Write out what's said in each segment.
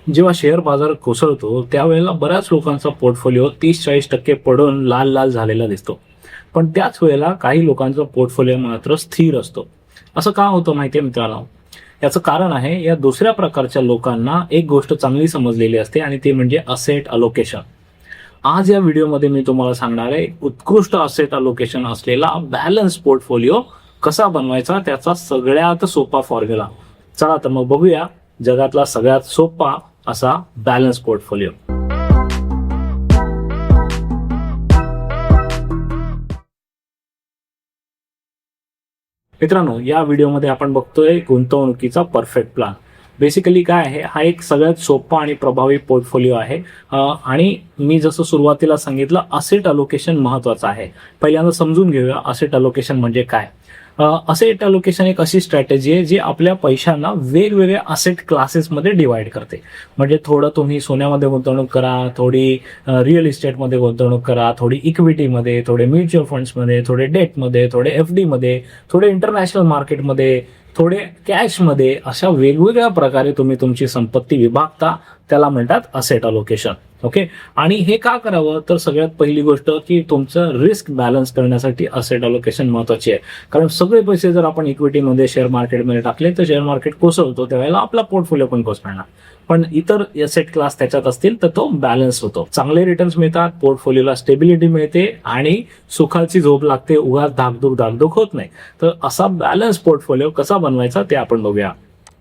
जेव्हा शेअर बाजार कोसळतो त्यावेळेला बऱ्याच लोकांचा पोर्टफोलिओ 30-40% पडून लाल लाल झालेला दिसतो. पण त्याच वेळेला काही लोकांचा पोर्टफोलिओ मात्र स्थिर असतो. असं का होतं माहितीये मित्रांनो? याचं कारण आहे, या दुसऱ्या प्रकारच्या लोकांना एक गोष्ट चांगली समजलेली असते आणि ती म्हणजे असेट अलोकेशन. आज या व्हिडिओमध्ये मी तुम्हाला सांगणार आहे उत्कृष्ट असेट अलोकेशन असलेला बॅलन्स पोर्टफोलिओ कसा बनवायचा, त्याचा सगळ्यात सोपा फॉर्म्युला. चला तर मग बघूया जगातला सगळ्यात सोपा असा बॅलन्स पोर्टफोलिओ. मित्रांनो, या व्हिडिओमध्ये आपण बघतोय गुंतवणुकीचा परफेक्ट प्लॅन. बेसिकली काय आहे, हा एक सगळ्यात सोपा आणि प्रभावी पोर्टफोलिओ आहे. आणि मी जसं सुरुवातीला सांगितलं, असेट अलोकेशन महत्वाचं आहे. पहिल्यांदा समजून घेऊया असेट अलोकेशन म्हणजे काय. असेट अलोकेशन एक अशी स्ट्रॅटेजी आहे जी आपल्या पैशांना वेगवेगळ्या असेट क्लासेसमध्ये डिवाइड करते. म्हणजे थोडं तुम्ही सोन्यामध्ये गुंतवणूक करा, थोडी रिअल इस्टेटमध्ये गुंतवणूक करा, थोडी इक्विटीमध्ये, थोडे म्युच्युअल फंड्समध्ये, थोडे डेटमध्ये, थोडे FD मध्ये, थोडे इंटरनॅशनल मार्केटमध्ये, थोडे कॅशमध्ये, अशा वेगवेगळ्या प्रकारे तुम्ही तुमची संपत्ती विभागता. त्याला म्हणतात असेट अलोकेशन. ओके. आणि हे का करावं, तर सगळ्यात पहिली गोष्ट की तुमचं रिस्क बॅलन्स करण्यासाठी असेट अलोकेशन महत्वाची आहे. कारण सगळे पैसे जर आपण इक्विटीमध्ये, शेअर मार्केटमध्ये टाकले तर शेअर मार्केट कोसळतो, त्यावेळेला आपला पोर्टफोलिओ पण कोसळणार. पण इतर असेट क्लास त्याच्यात असतील तर तो बॅलन्स होतो, चांगले रिटर्न्स मिळतात, पोर्टफोलिओला स्टेबिलिटी मिळते आणि सुखाची झोप लागते, उगाच धाकधूक होत नाही. तर असा बॅलन्स पोर्टफोलिओ कसा बनवायचा ते आपण बघूया.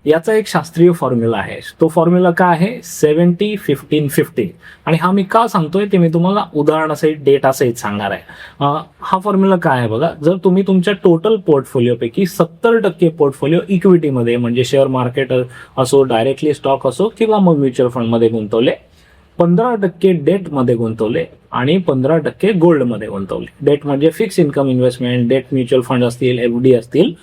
याचा एक शास्त्रीय फॉर्म्युला आहे. तो फॉर्म्युला काय आहे, 70-15-15. आणि हा मी का सांगतोय ते मी तुम्हाला उदाहरणासहित, डेटासहित सांगणार आहे. हा फॉर्म्युला काय आहे बघा. जर तुम्ही तुमच्या टोटल पोर्टफोलिओपैकी 70% पोर्टफोलिओ इक्विटीमध्ये म्हणजे शेअर मार्केट असो, डायरेक्टली स्टॉक असो किंवा मग म्युच्युअल फंडमध्ये गुंतवले, 15% डेटमध्ये गुंतवले आणि 15% गोल्डमध्ये गुंतवले. डेट म्हणजे fix income investment, date mutual fund असतील, FD असतील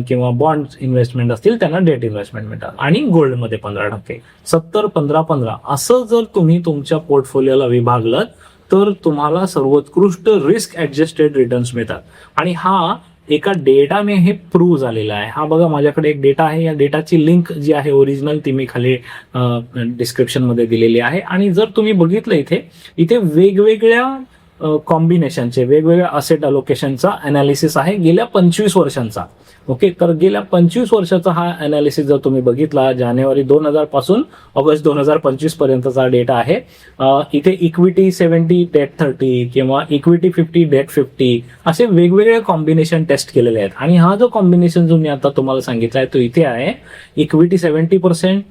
किंवा बॉन्ड इन्व्हेस्टमेंट असतील त्यांना डेट इन्व्हेस्टमेंट मिळतात. आणि गोल्डमध्ये 15%, 70-15-15 असं जर तुम्ही तुमच्या पोर्टफोलिओला विभागलं तर तुम्हाला सर्वोत्कृष्ट रिस्क ऍडजस्टेड रिटर्न्स मिळतात. आणि हा एका डेटाने हे प्रूव्ह झालेला आहे. हा बघा, माझ्याकडे एक डेटा आहे. या डेटाची लिंक जी आहे ओरिजिनल ती मी खाली डिस्क्रिप्शनमध्ये दिलेली आहे. आणि जर तुम्ही बघितलं इथे वेगवेगळ्या कॉम्बिनेशनचे, वेगवेगळ्या असेट अलोकेशनचा अनालिसिस आहे गेल्या 25 वर्षांचा. ओके. तर गेल्या 25 वर्षाचा हा अनालिसिस जर तुम्ही बघितला, जानेवारी 2000 पासून ऑगस्ट 2025 पर्यंतचा डेटा आहे. इथे इक्विटी 70 डेट 30 किंवा इक्विटी 50 डेट 50 असे वेगवेगळे कॉम्बिनेशन टेस्ट केलेले आहेत. आणि हा जो कॉम्बिनेशन जो मी आता तुम्हाला सांगितला आहे तो इथे आहे. Equity 70%,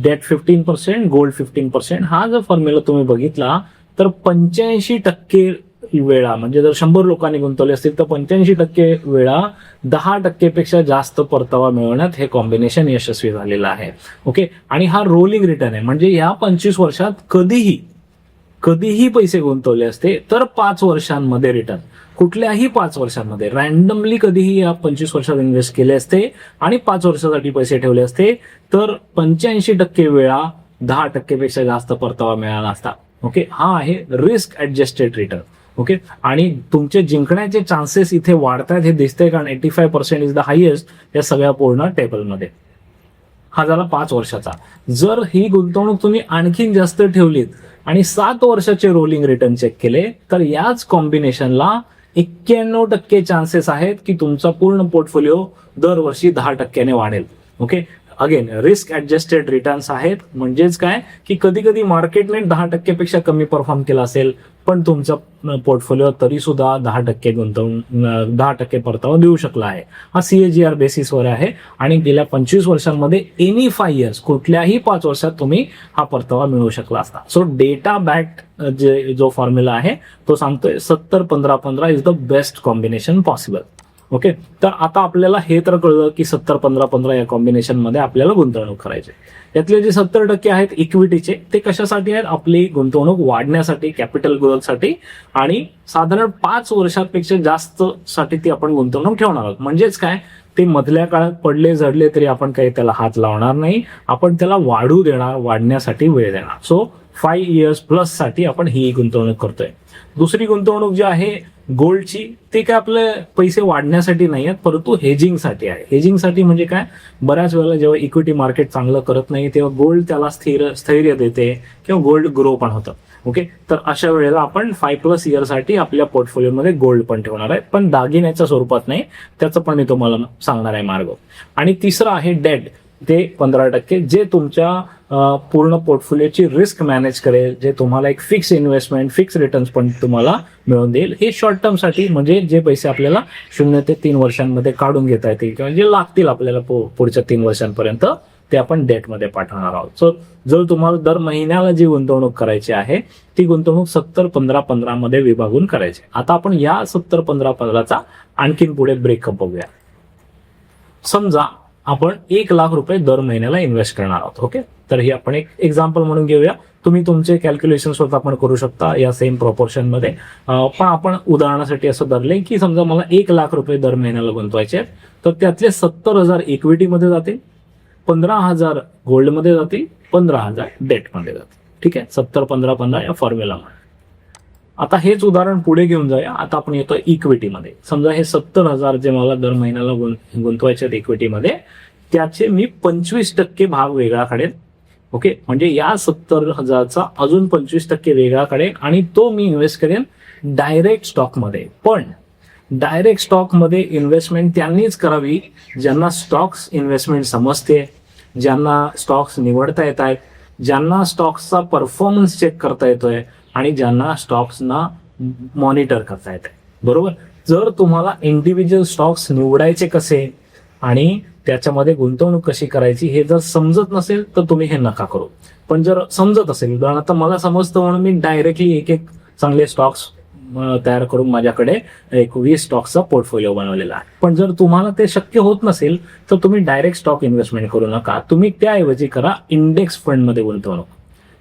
debt 15%, gold 15%. हा जर फॉर्म्युला तुम्ही बघितला तर 85% वेळा, म्हणजे जर 100 लोकांनी गुंतवले असतील तर 85% वेळा 10% पेक्षा जास्त परतावा मिळवण्यात हे कॉम्बिनेशन यशस्वी झालेलं आहे. ओके. आणि हा रोलिंग रिटर्न आहे, म्हणजे या 25 वर्षात कधीही पैसे गुंतवले असते तर 5 वर्षांमध्ये रिटर्न, कुठल्याही 5 वर्षांमध्ये रॅन्डमली कधीही या 25 वर्षात इन्व्हेस्ट केले असते आणि 5 वर्षासाठी पैसे ठेवले असते तर 85% वेळा 10% पेक्षा जास्त परतावा मिळाला असता. ओके. हा आहे रिस्क ऍडजस्टेड रिटर्न. ओके. आणि तुमचे जिंकण्याचे चान्सेस इथे वाढतात हे दिसतंय, कारण 85% इज द हायेस्ट या सगळ्या पूर्ण टेबलमध्ये. हा झाला 5 वर्षाचा. जर ही गुंतवणूक तुम्ही आणखीन जास्त ठेवलीत आणि 7 वर्षाचे रोलिंग रिटर्न चेक केले तर याच कॉम्बिनेशनला 91% चान्सेस आहेत की तुमचा पूर्ण पोर्टफोलिओ दरवर्षी 10% वाढेल. Okay. Again risk adjusted returns आहेत. म्हणजेच काय की कधी मार्केटने 10% पेक्षा कमी परफॉर्म केला असेल पण तुमचा पोर्टफोलिओ तरी सुद्धा 10% परतावा देऊ शकला आहे. हा CAGR बेसिसवर आहे. आणि गेल्या 25 वर्षांमध्ये एनी 5 इयर्स, कुठल्याही 5 वर्षात तुम्ही हा परतावा मिळवू शकला असता. सो डेटा बॅक्ड जो फॉर्म्युला आहे तो सांगतोय 70-15-15 is the best combination possible. Okay. तर आता आपल्याला हे तर कळलं की 70-15-15 या कॉम्बिनेशन मध्ये आपल्याला गुंतवणूक करायची. यातले जे 70% आहेत इक्विटीचे, ते कशासाठी आहेत, आपली गुंतवणूक वाढण्यासाठी, कॅपिटल ग्रोथसाठी, आणि साधारण 5 वर्षांपेक्षा जास्त साठी ती आपण गुंतवणूक ठेवणार आहोत. म्हणजेच काय, ते मधल्या काळात पडले झडले तरी आपण काही त्याला हात लावणार नाही, आपण त्याला वाढू देणार, वाढण्यासाठी वेळ देणार. सो 5 इयर्स प्लस साठी आपण ही गुंतवणूक करतोय. दुसरी गुंतवणूक जी आहे गोल्डची, ते काय आपले पैसे वाढण्यासाठी नाही आहेत, परंतु हेजिंगसाठी आहे. हेजिंगसाठी म्हणजे काय, बऱ्याच वेळेला जेव्हा इक्विटी मार्केट चांगलं करत नाही तेव्हा गोल्ड त्याला स्थैर्य देते किंवा गोल्ड ग्रो पण होतं. ओके, तर अशा वेळेला आपण 5+ इयरसाठी आपल्या पोर्टफोलिओमध्ये गोल्ड पण ठेवणार आहे, पण दागिन्याच्या स्वरूपात नाही. त्याचं पण मी तुम्हाला सांगणार आहे मार्ग. आणि तिसरं आहे डेट, ते 15%, जे तुमच्या पूर्ण पोर्टफोलिओची रिस्क मॅनेज करेल, जे तुम्हाला एक फिक्स इन्व्हेस्टमेंट, फिक्स रिटर्न्स पण तुम्हाला मिळवून देईल. हे शॉर्ट टर्मसाठी, म्हणजे जे पैसे आपल्याला 0 ते 3 वर्षांमध्ये काढून घेता येतील किंवा जे लागतील आपल्याला पुढच्या 3 वर्षांपर्यंत, ते आपण डेटमध्ये पाठवणार आहोत. सो जर तुम्हाला दर महिन्याला जी गुंतवणूक करायची आहे ती गुंतवणूक 70-15-15 मध्ये विभागून करायची. आता आपण या 70-15-15चा आणखीन पुढे ब्रेकअप बघूया. समजा आपण 1 लाख रुपये दर महिन्याला इन्व्हेस्ट करणार आहोत. ओके, तर हे आपण एक एक्झाम्पल म्हणून घेऊया. तुम्ही तुमचे कॅल्क्युलेशन स्वतः पण करू शकता या सेम प्रोपोर्शन मध्ये. पण आपण उदाहरणासाठी असं धरले की समजा मला 1 लाख रुपये दर महिन्याला गुंतवायचे आहेत, तर त्यातले 70,000 इक्विटीमध्ये जातील, 15,000 गोल्डमध्ये जातील, 15,000 डेटमध्ये जातील. ठीक आहे, 70-15-15 या फॉर्म्युलामध्ये. आता हेच उदाहरण पुढे घेऊन जाऊया. आता आपण येतो इक्विटीमध्ये. समजा हे 70,000 जे मला दर महिन्याला गुंतवायचे आहेत इक्विटीमध्ये, त्याचे मी 25% भाग वेगळा काढेन. ओके, म्हणजे या 70,000चा अजून 25% वेगळा काढेन आणि तो मी इन्व्हेस्ट करेन डायरेक्ट स्टॉकमध्ये. पण डायरेक्ट स्टॉकमध्ये इन्व्हेस्टमेंट त्यांनीच करावी ज्यांना स्टॉक्स इन्व्हेस्टमेंट समजते, ज्यांना स्टॉक्स निवडता येत आहेत, ज्यांना स्टॉक्सचा परफॉर्मन्स चेक करता येतोय आणि ज्यांना स्टॉक्सना मॉनिटर करता येते. बरोबर, जर तुम्हाला इंडिव्हिज्युअल स्टॉक्स निवडायचे कसे आणि त्याच्यामध्ये गुंतवणूक कशी करायची हे जर समजत नसेल तर तुम्ही हे नका करू. पण जर समजत असेल, उदाहरणार्थ मला समजतं म्हणून मी डायरेक्टली एक चांगले स्टॉक्स तयार करून माझ्याकडे एक 20 स्टॉक्सचा पोर्टफोलिओ बनवलेला आहे. पण जर तुम्हाला ते शक्य होत नसेल तर तुम्ही डायरेक्ट स्टॉक इन्व्हेस्टमेंट करू नका. तुम्ही त्याऐवजी करा इंडेक्स फंडमध्ये गुंतवणूक.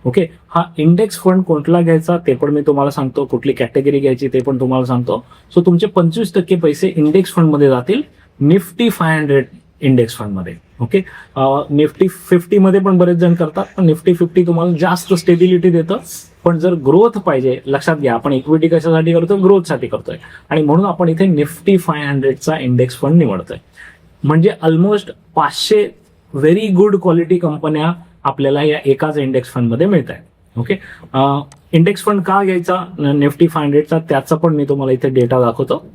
ओके, हा इंडेक्स फंड कोणता घ्यायचा ते पण मी तुम्हाला सांगतो, कुठली कॅटेगरी घ्यायची ते पण तुम्हाला सांगतो. सो तुमचे 25% पैसे इंडेक्स फंडमध्ये जातील, निफ्टी 500 इंडेक्स फंडमध्ये. ओके, निफ्टी 50 मध्ये पण बरेच जण करतात, पण निफ्टी 50 तुम्हाला जास्त स्टेबिलिटी देतं. पण जर ग्रोथ पाहिजे, लक्षात घ्या आपण इक्विटी कशासाठी करतोय, ग्रोथसाठी करतोय, आणि म्हणून आपण इथे निफ्टी 500चा इंडेक्स फंड निवडतोय. म्हणजे ऑलमोस्ट 500 व्हेरी गुड क्वालिटी कंपन्या आपल्याला या एकाच इंडेक्स फंडमध्ये मिळत आहेत. ओके, इंडेक्स फंड का घ्यायचा निफ्टी 500चा त्याचा पण मी तुम्हाला इथे डेटा दाखवतो.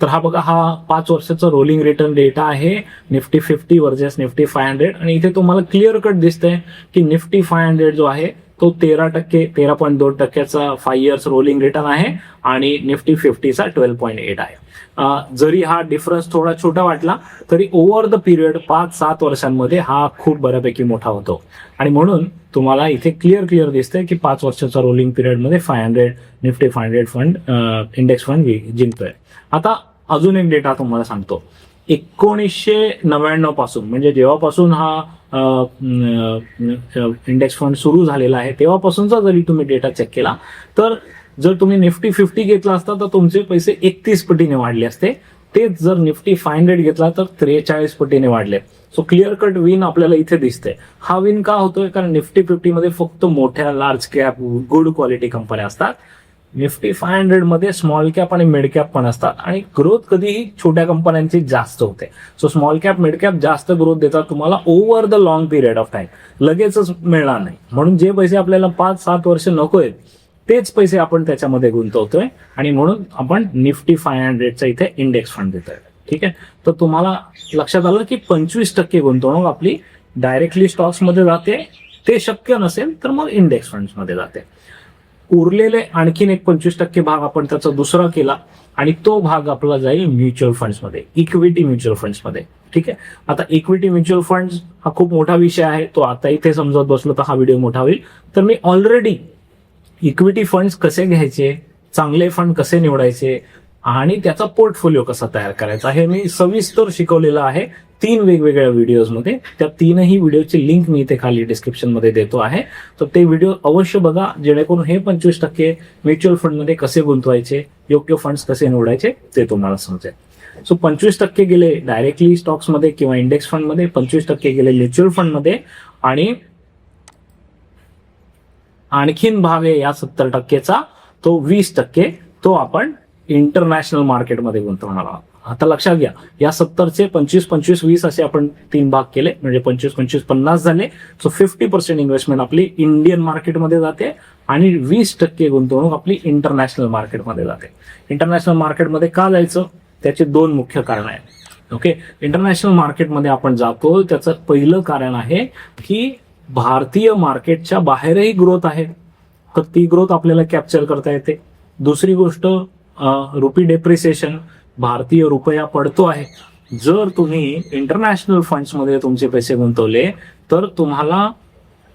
तर हा बघा, हा 5 वर्षाचा रोलिंग रिटर्न डेटा आहे निफ्टी 50 वर्सेस निफ्टी 500. आणि इथे तुम्हाला क्लिअर कट दिसतंय की निफ्टी 500 जो आहे तो 13.2%चा 5 इयर्स रोलिंग रिटर्न आहे आणि निफ्टी 50चा 12.8 आहे. जरी हा डिफरन्स थोडा छोटा वाटला तरी ओव्हर द पिरियड 5-7 वर्षांमध्ये हा खूप बऱ्यापैकी मोठा होतो. आणि म्हणून तुम्हाला इथे क्लिअर दिसतंय की 5 वर्षाचा रोलिंग पिरियडमध्ये 500 निफ्टी 500 फंड इंडेक्स फंड जिंकतोय. आता अजून एक डेटा तुम्हाला सांगतो. 1999 पासून, म्हणजे जेव्हापासून हा इंडेक्स फंड सुरू झालेला आहे तेव्हापासूनचा जरी तुम्ही डेटा चेक केला तर जर तुम्ही निफ्टी 50 घेतला असता तर तुमचे पैसे 31 पटीने वाढले असते. तेच जर निफ्टी 500 घेतला तर 43 पटीने वाढले. सो क्लिअर कट विन आपल्याला इथे दिसते. हा विन का होतोय, कारण निफ्टी 50 मध्ये फक्त मोठ्या लार्ज कॅप गुड क्वालिटी कंपन्या असतात. निफ्टी 500 मध्ये स्मॉल कॅप आणि मिड कॅप पण असतात आणि ग्रोथ कधीही छोट्या कंपन्यांची जास्त होते. So small cap mid cap जास्त ग्रोथ देतात तुम्हाला over the long period of time, लगेचच मिळणार नाही. म्हणून जे पैसे आपल्याला 5-7 वर्ष नको आहेत तेच पैसे आपण त्याच्यामध्ये गुंतवतोय आणि म्हणून आपण निफ्टी 500चा इथे इंडेक्स फंड देतोय. ठीक आहे, तर तुम्हाला लक्षात आलं की 25% गुंतवणूक आपली डायरेक्टली स्टॉक्समध्ये जाते. ते शक्य नसेल तर मग इंडेक्स फंड्समध्ये जाते. उरलेले आणखीन एक 25% भाग आपण त्याचा दुसरा केला आणि तो भाग आपला जाईल म्युच्युअल फंड्समध्ये, इक्विटी म्युच्युअल फंड्समध्ये. ठीक आहे, आता इक्विटी म्युच्युअल फंड्स हा खूप मोठा विषय आहे, तो आता इथे समजत बसलो तर हा व्हिडिओ मोठा होईल. तर मी ऑलरेडी इक्विटी फंड्स कसे घ्यायचे, चांगले फंड कसे निवडायचे आणि त्याचा पोर्टफोलिओ कसा तयार करायचा हे मी सविस्तर शिकवलेलं आहे 3 वेगवेगळ्या व्हिडिओजमध्ये. त्या 3ही व्हिडिओची लिंक मी इथे खाली डिस्क्रिप्शनमध्ये देतो आहे. तर ते व्हिडिओ अवश्य बघा, जेणेकरून हे 25% म्युच्युअल फंडमध्ये कसे गुंतवायचे, योग्य फंड्स कसे निवडायचे ते तुम्हाला समजेल. सो 25% गेले डायरेक्टली स्टॉक्समध्ये किंवा इंडेक्स फंडमध्ये, 25% गेले म्युच्युअल फंडमध्ये आणि आणखीन भाग आहे या 70%चा, तो 20% तो आपण इंटरनॅशनल मार्केटमध्ये गुंतवणार आहोत. आता लक्षात घ्या, या 70चे 25, 25, 20 असे आपण 3 भाग केले, म्हणजे 25, 25, 50 झाले. सो 50% इन्व्हेस्टमेंट आपली इंडियन मार्केटमध्ये जाते आणि 20% गुंतवणूक आपली इंटरनॅशनल मार्केटमध्ये जाते. इंटरनॅशनल मार्केटमध्ये का जायचं, त्याचे 2 मुख्य कारण आहेत. ओके, इंटरनॅशनल मार्केटमध्ये आपण जातो त्याचं पहिलं कारण आहे की भारतीय मार्केटच्या बाहेरही ग्रोथ आहे, तर ती ग्रोथ आपल्याला कॅप्चर करता येते. दुसरी गोष्ट, रुपी डेप्रिसिएशन, भारतीय रुपया पडतो आहे. जर तुम्ही इंटरनॅशनल फंड्समध्ये तुमचे पैसे गुंतवले तर तुम्हाला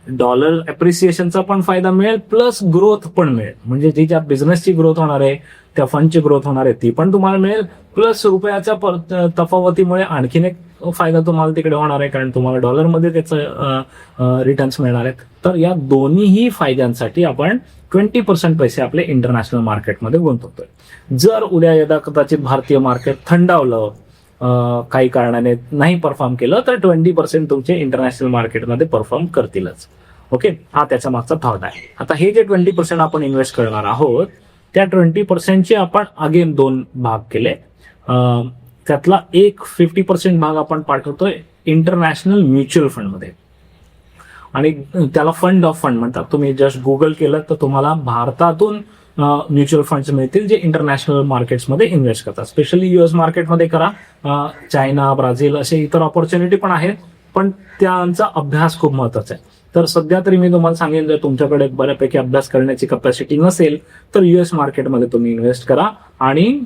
डॉलर अप्रिसिएशनचा पण फायदा मिळेल, प्लस ग्रोथ पण मिळेल. म्हणजे जी ज्या बिझनेसची ग्रोथ होणार आहे, त्या फंडची ग्रोथ होणार आहे, ती पण तुम्हाला मिळेल. प्लस रुपयाच्या तफावतीमुळे आणखीन एक फायदा तुम्हाला तिकडे होणार आहे, कारण तुम्हाला डॉलरमध्ये त्याचं रिटर्न्स मिळणार आहेत. तर या दोन्हीही फायद्यांसाठी आपण 20% पैसे आपले इंटरनॅशनल मार्केटमध्ये गुंतवतोय. जर उद्या यदा कदाचित भारतीय मार्केट थंडावलं, काही कारणाने नाही परफॉर्म केलं, तर 20% तुमचे इंटरनॅशनल मार्केटमध्ये परफॉर्म करतीलच. ओके, हा त्याच्या मागचा थॉट आहे. आता हे जे 20% आपण इन्व्हेस्ट करणार आहोत, त्या 20%चे आपण अगेन 2 भाग केले. त्यातला एक 50% भाग आपण पाठवतोय इंटरनॅशनल म्युच्युअल फंडमध्ये, आणि त्याला फंड ऑफ फंड म्हणतात. तुम्ही जस्ट गुगल केलं तर तुम्हाला भारतातून म्युच्युअल फंड्स मिळतील जे इंटरनॅशनल मार्केट्समध्ये इन्व्हेस्ट करतात. स्पेशली युएस मार्केटमध्ये करा, चायना, ब्राझील असे इतर ऑपॉर्च्युनिटी पण आहेत, पण त्यांचा अभ्यास खूप महत्वाचा आहे. तर सध्या तरी मी तुम्हाला सांगेन, जर तुमच्याकडे बऱ्यापैकी अभ्यास करण्याची कपॅसिटी नसेल तर युएस मार्केटमध्ये तुम्ही इन्व्हेस्ट करा, आणि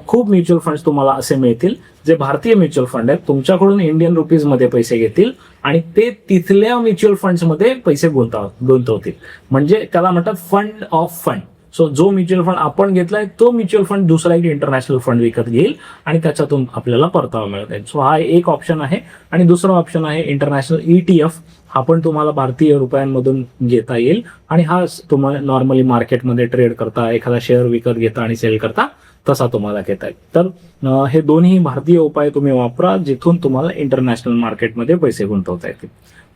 खूप म्युच्युअल फंड्स तुम्हाला असे मिळतील जे भारतीय म्युच्युअल फंड आहेत, तुमच्याकडून इंडियन रुपीजमध्ये पैसे घेतील आणि ते तिथल्या म्युच्युअल फंड्समध्ये पैसे गुंतवतील. म्हणजे त्याला म्हणतात फंड ऑफ फंड. सो जो म्युच्युअल फंड आपण घेतलाय तो म्युच्युअल फंड दुसरा एक इंटरनॅशनल फंड विकत घेईल आणि त्याच्यातून आपल्याला परतावा मिळत आहे. सो हा एक ऑप्शन आहे. आणि दुसरा ऑप्शन आहे इंटरनॅशनल ETF. हा पण तुम्हाला भारतीय रुपयांमधून घेता येईल, आणि हा तुम्हाला नॉर्मली मार्केटमध्ये ट्रेड करता, एखादा शेअर विकत घेता आणि सेल करता, तसा तुम्हाला घेता येईल. तर हे दोन्ही भारतीय उपाय तुम्ही वापरा, जिथून तुम्हाला इंटरनॅशनल मार्केटमध्ये पैसे गुंतवता येतील.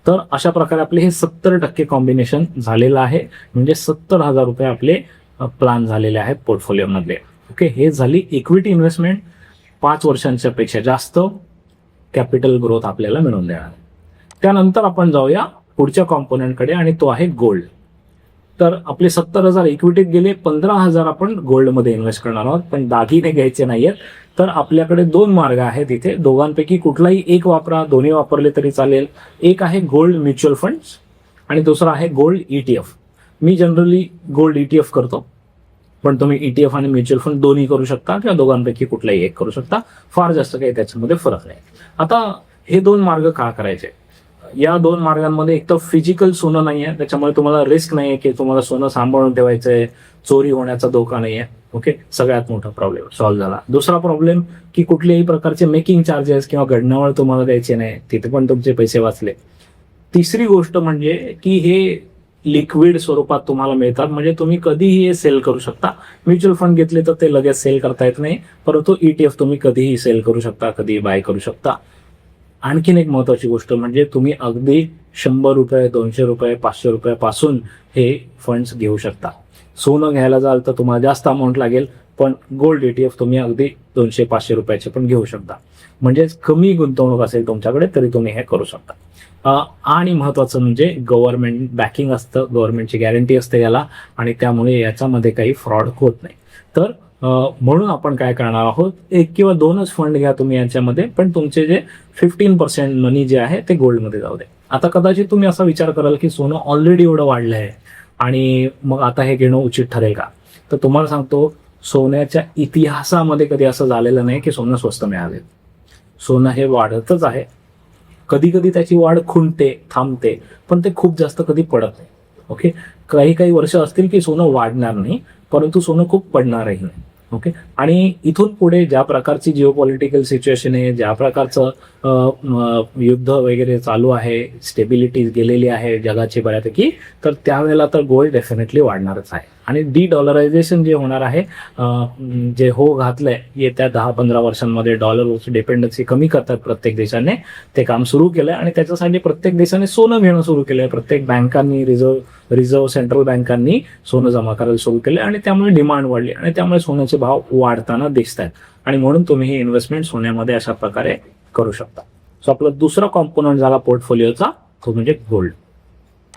तर अशा प्रकारे आपले हे 70% कॉम्बिनेशन झालेलं आहे, म्हणजे 70,000 रुपये आपले प्लान झालेले आहेत पोर्टफोलिओमधले. ओके, हे झाली इक्विटी इन्व्हेस्टमेंट. 5 वर्षांच्या पेक्षा जास्त कॅपिटल ग्रोथ आपल्याला मिळून देणार. त्यानंतर आपण जाऊया पुढच्या कॉम्पोनंटकडे, आणि तो आहे गोल्ड. तर आपले 70,000 इक्विटीत गेले, 15,000 आपण गोल्डमध्ये इन्व्हेस्ट करणार आहोत. पण दागिने घ्यायचे नाहीयेत, तर आपल्याकडे 2 मार्ग आहेत इथे. दोघांपैकी कुठलाही एक वापरा, दोन्ही वापरले तरी चालेल. एक आहे गोल्ड म्युच्युअल फंड्स आणि दुसरा आहे गोल्ड ETF. मी जनरली गोल्ड ETF करतो, पण तुम्ही ETF आणि म्युच्युअल फंड दोन्ही करू शकता, किंवा दोघांपैकी कुठलाही एक करू शकता. फार जास्त काही त्याच्यामध्ये फरक नाही. आता हे 2 मार्ग का करायचे? या 2 मार्गांमध्ये एक तर फिजिकल सोनं नाही आहे, त्याच्यामुळे तुम्हाला रिस्क नाही आहे की तुम्हाला सोनं सांभाळून ठेवायचंय, चोरी होण्याचा धोका नाही आहे. ओके, सगळ्यात मोठा प्रॉब्लेम सॉल्व्ह झाला. दुसरा प्रॉब्लेम की कुठल्याही प्रकारचे मेकिंग चार्जेस किंवा घडणावळ तुम्हाला द्यायचे नाही, तिथे पण तुमचे पैसे वाचले. तिसरी गोष्ट म्हणजे की हे लिक्विड स्वरूपात तुम्हाला मिळतात, म्हणजे तुम्ही कधीही हे सेल करू शकता. म्युच्युअल फंड घेतले तर ते लगेच सेल करता येत नाही, परंतु ETF तुम्ही कधीही सेल करू शकता, कधीही बाय करू शकता. आणखीन एक महत्वाची गोष्ट म्हणजे तुम्ही अगदी 100 रुपये, 200 रुपये, 500 रुपयापासून हे फंड्स घेऊ शकता. सोनं घ्यायला जाल तर तुम्हाला जास्त अमाऊंट लागेल, पण गोल्ड ETF तुम्ही अगदी 200-500 रुपयाचे पण घेऊ शकता. म्हणजे कमी गुंतवणूक असेल तुमच्याकडे तरी तुम्ही हे करू शकता. आणि महत्वाचं म्हणजे गव्हर्नमेंट बॅकिंग असतं, गव्हर्नमेंटची गॅरंटी असते याला, आणि त्यामुळे याच्यामध्ये काही फ्रॉड होत नाही. तर म्हणून आपण काय करणार आहोत, 1 किंवा 2च फंड घ्या तुम्ही याच्यामध्ये, पण तुमचे जे 15% मनी जे आहे ते गोल्डमध्ये जाऊ दे. आता कदाचित तुम्ही असा विचार कराल की सोनं ऑलरेडी एवढं वाढलं आहे आणि मग आता हे घेणं उचित ठरेल का? तर तुम्हाला सांगतो, सोन्याच्या इतिहासामध्ये कधी असं झालेलं नाही की सोनं स्वस्त मिळाले. सोनं हे वाढतच आहे. कधी कधी त्याची वाढ खुंटते, थांबते, पण ते खूप जास्त कधी पडत नाही. ओके, काही वर्ष असतील की सोनं वाढणार नाही, परंतु सोनं खूप पडणारही नाही. ओके, आणि इथून पुढे ज्या प्रकारची जिओपॉलिटिकल सिच्युएशन आहे, ज्या प्रकारचं युद्ध वगैरे चालू आहे, स्टेबिलिटी गेलेली आहे जगाची बऱ्यापैकी, तर त्यावेळेला तर गोल्ड डेफिनेटली वाढणारच आहे. आणि डॉलरायझेशन जे होणार आहे, जे घातलंय येत्या 10-15 वर्षांमध्ये डॉलरवरची डिपेंडन्सी कमी करतात प्रत्येक देशाने, ते काम सुरू केलंय. आणि त्याच्यासाठी प्रत्येक देशाने सोनं घेणं सुरू केलंय. प्रत्येक बँकांनी, रिझर्व्ह रिझर्व्ह सेंट्रल बँकांनी सोनं जमा करायला सुरू केले आणि त्यामुळे डिमांड वाढली आणि त्यामुळे सोन्याचे भाव वाढताना दिसत आहेत आणि म्हणून तुम्ही ही इन्व्हेस्टमेंट सोन्यामध्ये अशा प्रकारे करू शकता. सो आपला दुसरा कॉम्पोनंट झाला पोर्टफोलिओचा, तो म्हणजे गोल्ड.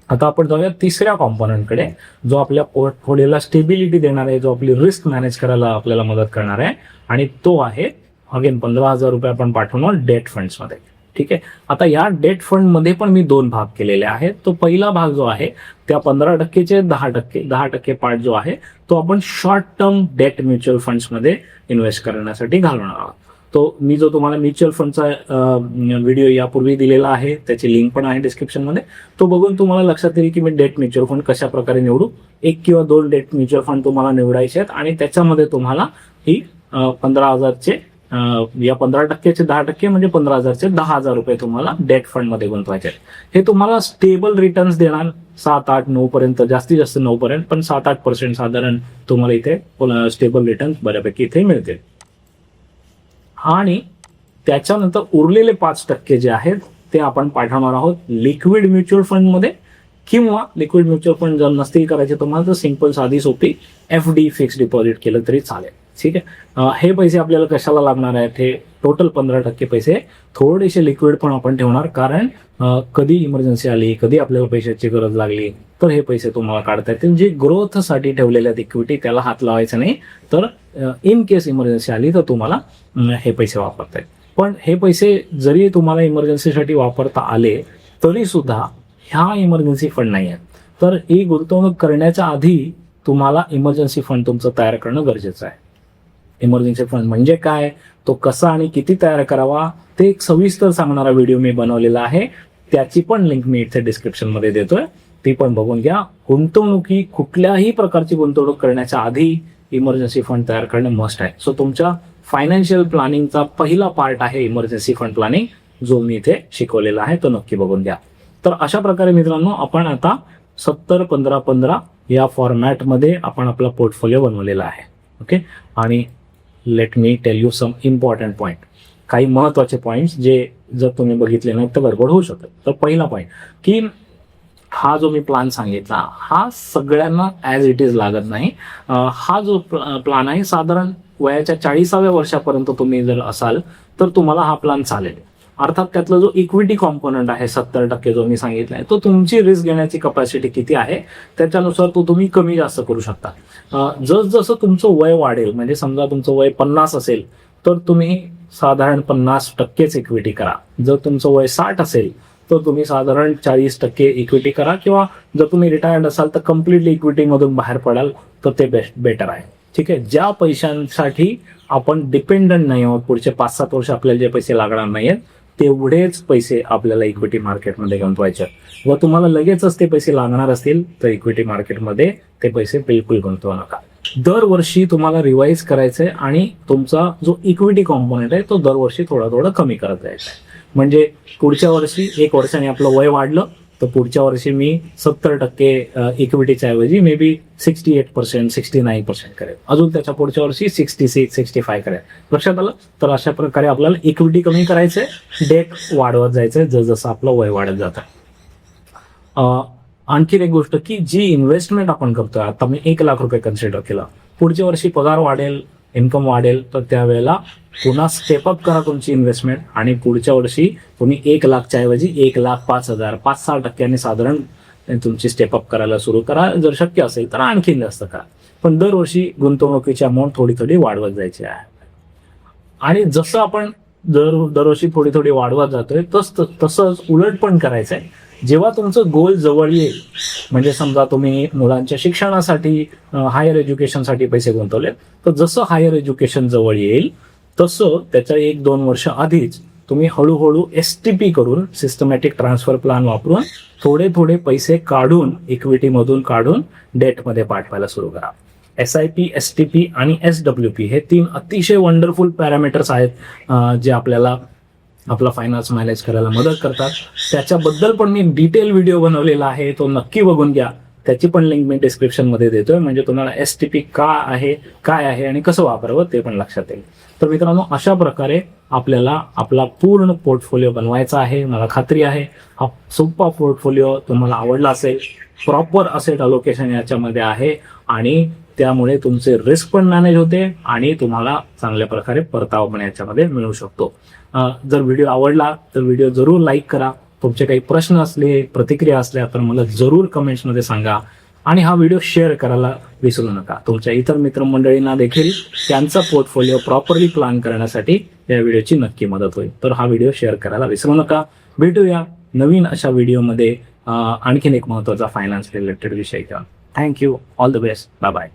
आता आपण जाऊया तिसऱ्या कॉम्पोनंटकडे, जो आपल्या पोर्टफोलिओला स्टेबिलिटी देणार आहे, जो आपली रिस्क मॅनेज करायला आपल्याला मदत करणार आहे आणि तो आहे अगेन 15,000 रुपये आपण पाठवणार डेट फंड्समध्ये. ठीक आहे. आता या डेट फंडमध्ये पण मी 2 भाग केलेले आहेत. तो पहिला भाग जो आहे त्या 15%चे 10% पार्ट जो आहे तो आपण शॉर्ट टर्म डेट म्युच्युअल फंड्समध्ये इन्व्हेस्ट करण्यासाठी घालवणार आहोत. तो मी जो तुम्हाला म्युच्युअल फंडचा व्हिडिओ यापूर्वी दिलेला आहे, त्याची लिंक पण आहे डिस्क्रिप्शनमध्ये, तो बघून तुम्हाला लक्षात येईल की मी डेट म्युच्युअल फंड कशा प्रकारे निवडू. 1 किंवा 2 डेट म्युच्युअल फंड तुम्हाला निवडायचे आहेत आणि त्याच्यामध्ये तुम्हाला ही 15,000चे या 15%चे 10% म्हणजे 15,000चे 10,000 रुपये तुम्हाला डेट फंडमध्ये गुंतवायचे आहेत. हे तुम्हाला स्टेबल रिटर्न्स देणार 7, 8, 9 पर्यंत, जास्तीत जास्त 9 पर्यंत, पण 7-8% साधारण तुम्हाला इथे स्टेबल रिटर्न्स बऱ्यापैकी इथे मिळतील. आणि त्याच्यानंतर उरलेले 5% जे आहेत ते आपण पाठवणार आहोत लिक्विड म्युच्युअल फंडमध्ये, किंवा लिक्विड म्युच्युअल फंड जर नसतील करायचे तुम्हाला तर सिंपल साधी सोपी FD फिक्स डिपॉझिट केलं तरी चालेल. ठीक आहे. हे पैसे आपल्याला कशाला लागणार आहेत, हे टोटल 15% पैसे थोडेसे लिक्विड पण आपण ठेवणार, कारण कधी इमर्जन्सी आली, कधी आपल्याला पैशाची गरज लागली तर हे पैसे तुम्हाला काढता येतील. जे ग्रोथसाठी ठेवलेले आहेत इक्विटी त्याला हात लावायचा नाही, तर इन केस इमर्जन्सी आली तर तुम्हाला हे पैसे वापरता येईल. पण हे पैसे जरी तुम्हाला इमर्जन्सीसाठी वापरता आले तरी सुद्धा ह्या इमर्जन्सी फंड नाही आहेत. तर ही गुंतवणूक करण्याच्या आधी तुम्हाला इमर्जन्सी फंड तुमचं तयार करणं गरजेचं आहे. इमर्जन्सी फंड म्हणजे काय, तो कसा आणि किती तयार करावा ते एक सविस्तर सांगणारा व्हिडिओ मी बनवलेला आहे, त्याची पण लिंक मी इथे डिस्क्रिप्शनमध्ये देतोय, ती पण बघून घ्या. गुंतवणुकी कुठल्याही प्रकारची गुंतवणूक करण्याच्या आधी इमर्जन्सी फंड तयार करणं मस्ट आहे. सो तुमच्या फायनान्शियल प्लॅनिंगचा पहिला पार्ट आहे इमर्जन्सी फंड प्लॅनिंग, जो मी इथे शिकवलेला आहे, तो नक्की बघून घ्या. तर अशा प्रकारे मित्रांनो आपण आता 70-15-15 या फॉर्मॅटमध्ये आपण आपला पोर्टफोलिओ बनवलेला आहे. ओके. आणि let me tell you some important point, काही महत्वाचे पॉईंट्स जे जर तुम्ही बघितले नाही तर गडबड होऊ शकते. तर पहिला पॉईंट की हा जो मी प्लान सांगितला हा सगळ्यांना ॲज इट इज लागत नाही. हा जो प्लान आहे साधारण वयाच्या 40व्या वर्षापर्यंत तुम्ही जर असाल तर तुम्हाला हा प्लान चालेल. अर्थात त्यातला जो इक्विटी कॉम्पोनंट आहे 70% जो मी सांगितला आहे, तो तुमची रिस्क घेण्याची कपॅसिटी किती आहे त्याच्यानुसार तो तुम्ही कमी जास्त करू शकता. जसं तुमचं वय वाढेल, म्हणजे समजा तुमचं वय 50 असेल तर तुम्ही साधारण 50%च इक्विटी करा. जर तुमचं वय 60 असेल तर तुम्ही साधारण 40% इक्विटी करा, किंवा जर तुम्ही रिटायर्ड असाल तर कम्प्लिटली इक्विटीमधून बाहेर पडाल तर ते बेटर आहे. ठीक आहे. ज्या पैशांसाठी आपण डिपेंडंट नाही आहोत, पुढचे 5-7 वर्ष आपल्याला जे पैसे लागणार नाहीत तेवढेच पैसे आपल्याला इक्विटी मार्केटमध्ये गुंतवायचे. व तुम्हाला लगेचच ते पैसे लागणार असतील तर इक्विटी मार्केटमध्ये ते पैसे बिलकुल गुंतवू नका. दरवर्षी तुम्हाला रिवाईज करायचंय आणि तुमचा जो इक्विटी कॉम्पोनंट आहे तो दरवर्षी थोडा कमी करत जायचा आहे. म्हणजे पुढच्या वर्षी 1 वर्षाने आपलं वय वाढलं तर पुढच्या वर्षी मी 70% इक्विटीच्या ऐवजी मे बी 68%, 69% करेल. अजून त्याच्या पुढच्या वर्षी 66-65 करेल. लक्षात आलं? तर अशा प्रकारे आपल्याला इक्विटी कमी करायचंय, डेट वाढवत जायचंय जसं आपलं वय वाढत जातं. आणखीन एक गोष्ट की जी इन्व्हेस्टमेंट आपण करतोय, आता मी 1 लाख रुपये कन्सिडर केलं, पुढच्या वर्षी पगार वाढेल, इन्कम वाढेल, तर त्यावेळेला पुन्हा स्टेपअप करा तुमची इन्व्हेस्टमेंट आणि पुढच्या वर्षी तुम्ही 1 लाखच्या ऐवजी 1,05,000 5-6% साधारण तुमची स्टेपअप करायला सुरू करा. जर शक्य असेल तर आणखीन जास्त करा, पण दरवर्षी गुंतवणुकीची अमाऊंट थोडी वाढवत जायची आहे. आणि जसं आपण दरवर्षी थोडी वाढवत जातोय तसंच उलट पण करायचंय. जेव्हा तुमचं गोल जवळ येईल, म्हणजे समजा तुम्ही मुलांच्या शिक्षणासाठी हायर एज्युकेशनसाठी पैसे गुंतवले, तर जसं हायर एज्युकेशन जवळ येईल तसं त्याच्या 1-2 वर्ष आधीच तुम्ही हळूहळू STP करून, सिस्टमॅटिक ट्रान्सफर प्लॅन वापरून थोडे पैसे काढून, इक्विटीमधून काढून डेटमध्ये पाठवायला सुरू करा. SIP, STP आणि SWP हे 3 अतिशय वंडरफुल पॅरामीटर्स आहेत जे आपल्याला आपला फायनान्स मॅनेज करायला मदत करतात. त्याच्याबद्दल पण मी डिटेल व्हिडिओ बनवलेला आहे, तो नक्की बघून घ्या. त्याची पण लिंक मी डिस्क्रिप्शनमध्ये देतोय, म्हणजे तुम्हाला STP काय आहे आणि कसं वापरावं ते पण लक्षात येईल. तर मित्रांनो, अशा प्रकारे आपल्याला आपला पूर्ण पोर्टफोलिओ बनवायचा आहे. मला खात्री आहे हा सोपा पोर्टफोलिओ तुम्हाला आवडला असेल. प्रॉपर असेट अलोकेशन याच्यामध्ये आहे आणि त्यामुळे तुमचे रिस्क पण मॅनेज होते आणि तुम्हाला चांगल्या प्रकारे परतावा पण याच्यामध्ये मिळू शकतो. जर व्हिडिओ आवडला तर व्हिडिओ जरूर लाईक करा. तुमचे काही प्रश्न असले, प्रतिक्रिया असल्या तर मला जरूर कमेंट्समध्ये सांगा आणि हा व्हिडिओ शेअर करायला विसरू नका. तुमच्या इतर मित्रमंडळींना देखील त्यांचा पोर्टफोलिओ प्रॉपरली प्लॅन करण्यासाठी या व्हिडिओची नक्की मदत होईल. तर हा व्हिडिओ शेअर करायला विसरू नका. भेटूया नवीन अशा व्हिडिओमध्ये आणखीन एक महत्त्वाचा फायनान्स रिलेटेड विषय घेऊन. Thank you. All the best. Bye bye.